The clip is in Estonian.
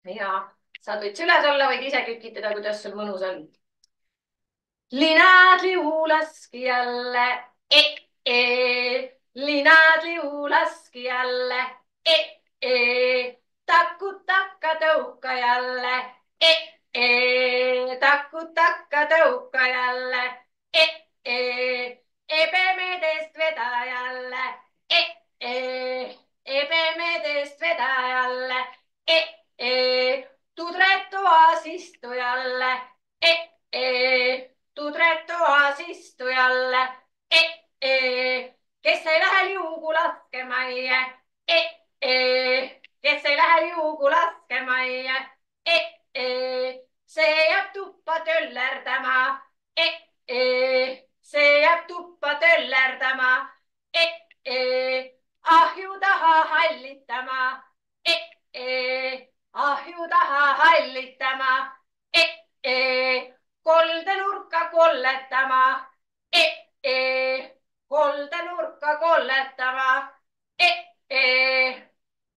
ja saad veits üles olla, võid ise kükitada, kuidas sul mõnus on. Linad liulaski jälle, linad liulaski jälle, takku-takka tõuka jälle, takku-takka tõuka jälle, ebemedest veda jälle, ebemedest veda jälle, tudretoas istujalle, tudretoas istujalle, kes ei lähe liugu laskemajja, kes ei lähe liugu laskemajja, see jääb tuppa töllerdama, see jääb tuppa töllerdama, ahju taha hallitama, ahju taha hallitama, koldenurka kolletama, koldenurka kolletama.